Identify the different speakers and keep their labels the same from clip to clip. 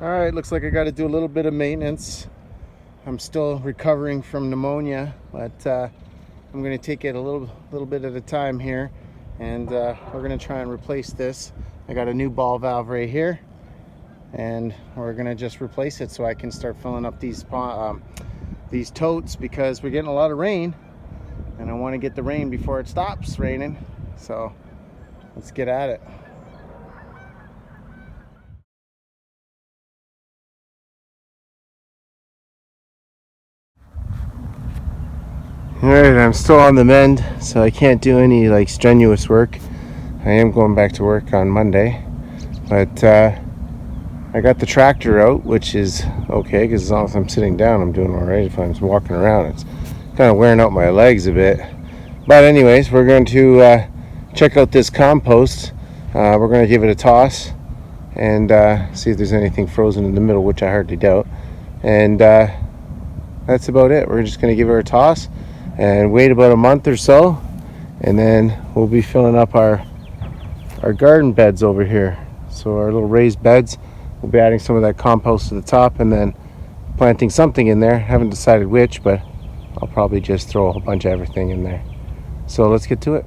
Speaker 1: All right, looks like I got to do a little bit of maintenance. I'm still recovering from pneumonia, but I'm going to take it a little bit at a time here, and we're going to try and replace this. I got a new ball valve right here, and we're going to just replace it so I can start filling up these totes, because we're getting a lot of rain, and I want to get the rain before it stops raining. So let's get at it. Alright, I'm still on the mend, so I can't do any like strenuous work. I am going back to work on Monday, but I got the tractor out, which is okay, because as long as I'm sitting down, I'm doing alright. If I'm walking around, it's kind of wearing out my legs a bit. But anyways, we're going to check out this compost. We're going to give it a toss and see if there's anything frozen in the middle, which I hardly doubt. And that's about it. We're just going to give it a toss and wait about a month or so, and then we'll be filling up our garden beds over here. So our little raised beds, we'll be adding some of that compost to the top and then planting something in there. Haven't decided which, but I'll probably just throw a whole bunch of everything in there. So let's get to it.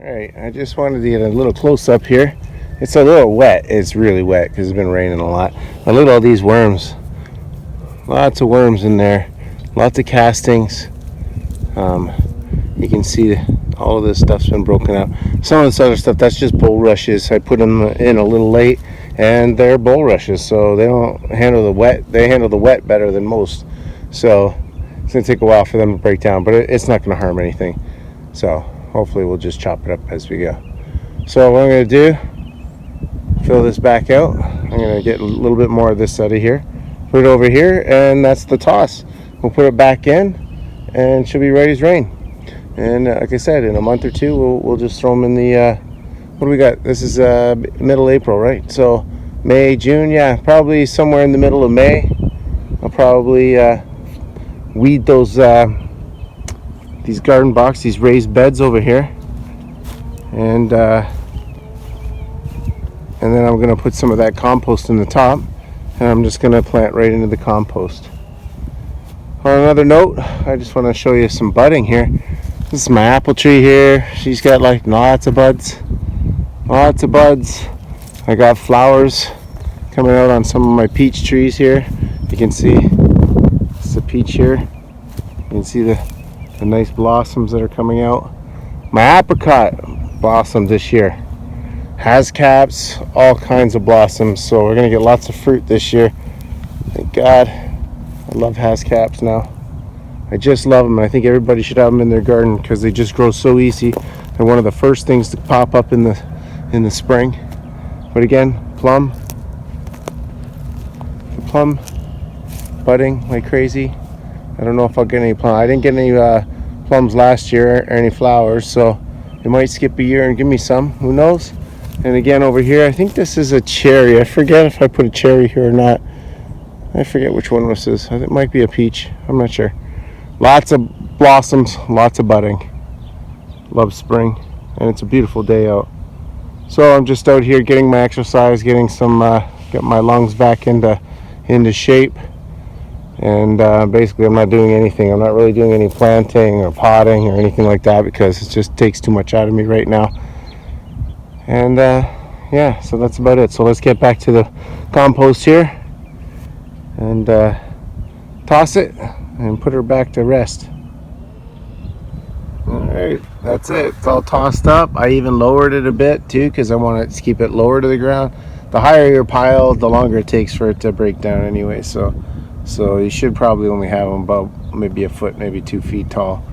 Speaker 1: Alright, I just wanted to get a little close up here. It's a little wet. It's really wet because it's been raining a lot. But look at all these worms. Lots of worms in there. Lots of castings. You can see all of this stuff's been broken up. Some of this other stuff, that's just bulrushes. I put them in a little late, and they're bulrushes, so they don't handle the wet. They handle the wet better than most. So it's going to take a while for them to break down, but it's not going to harm anything. So hopefully we'll just chop it up as we go. So what I'm going to do, fill this back out. I'm going to get a little bit more of this out of here, put it over here, and that's the toss. We'll put it back in, and it should be ready as rain. And like I said, in a month or two, we'll just throw them in the, what do we got? This is middle April, right? So May, June, yeah, probably somewhere in the middle of May. I'll probably weed those these garden box, these raised beds over here, and then I'm going to put some of that compost in the top, and I'm just going to plant right into the compost. on another note, I just want to show you some budding here. This is my apple tree here. She's got like lots of buds. Lots of buds. I got flowers coming out on some of my peach trees here. You can see it's a peach here. You can see the nice blossoms that are coming out. My apricot blossomed this year. Has caps, all kinds of blossoms. So we're gonna get lots of fruit this year. Thank God. I love has caps now. I just love them. I think everybody should have them in their garden because they just grow so easy. They're one of the first things to pop up in the spring. But again, plum budding like crazy. I don't know if I'll get any plum. I didn't get any plums last year or any flowers, so it might skip a year and give me some. Who knows? And again over here, I think this is a cherry. I forget if I put a cherry here or not. I forget which one this is. It might be a peach. I'm not sure. Lots of blossoms, lots of budding. Love spring, and it's a beautiful day out. So I'm just out here getting my exercise, getting some, get my lungs back into shape. And basically I'm not doing anything. I'm not really doing any planting or potting or anything like that because it just takes too much out of me right now. And yeah, so that's about it. So let's get back to the compost here and toss it and put her back to rest. Alright, that's it. It's all tossed up. I even lowered it a bit too because I want to keep it lower to the ground. The higher your pile, the longer it takes for it to break down anyway. So you should probably only have them about maybe a foot, maybe 2 feet tall,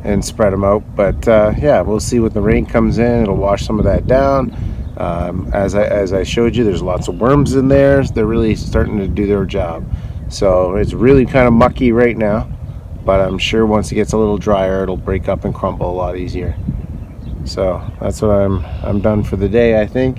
Speaker 1: and spread them out. But yeah, we'll see when the rain comes in. It'll wash some of that down. As I showed you, there's lots of worms in there. They're really starting to do their job. So it's really kind of mucky right now, but I'm sure once it gets a little drier, it'll break up and crumble a lot easier. So that's what I'm done for the day, I think.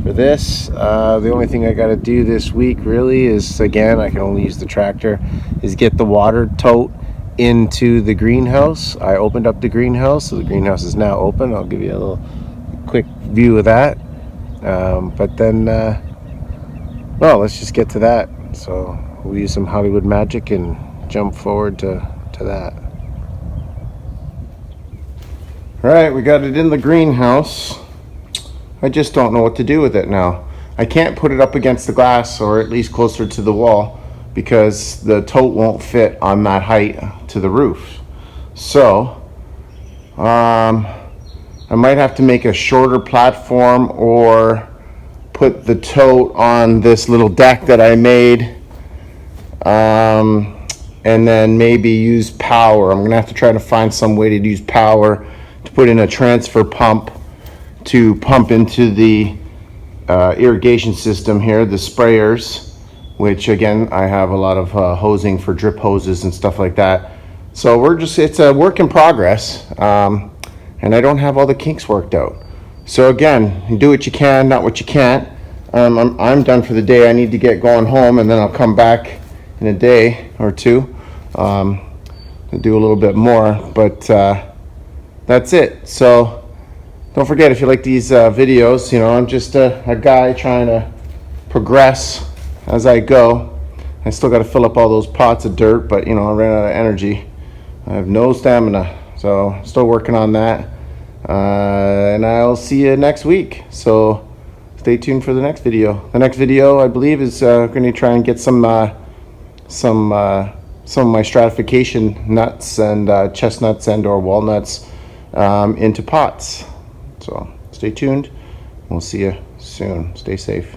Speaker 1: For this, the only thing I got to do this week really is, again, I can only use the tractor, is get the water tote into the greenhouse. I opened up the greenhouse, so the greenhouse is now open. I'll give you a little quick view of that. But then, well, let's just get to that. So we'll use some Hollywood magic and jump forward to that. All right, we got it in the greenhouse. I just don't know what to do with it now. I can't put it up against the glass or at least closer to the wall because the tote won't fit on that height to the roof. So I might have to make a shorter platform or put the tote on this little deck that I made, and then maybe use power. I'm gonna have to try to find some way to use power to put in a transfer pump to pump into the irrigation system here, the sprayers, which again, I have a lot of hosing for drip hoses and stuff like that. So it's a work in progress, and I don't have all the kinks worked out. So again, you do what you can, not what you can't. I'm done for the day. I need to get going home, and then I'll come back in a day or two to do a little bit more, but that's it. So don't forget, if you like these videos, you know, I'm just a guy trying to progress as I go. I still got to fill up all those pots of dirt, but you know, I ran out of energy. I have no stamina, so still working on that. And I'll see you next week. So stay tuned for the next video. The next video, I believe, is going to try and get some of my stratification nuts and chestnuts and or walnuts into pots. So stay tuned. We'll see you soon. Stay safe.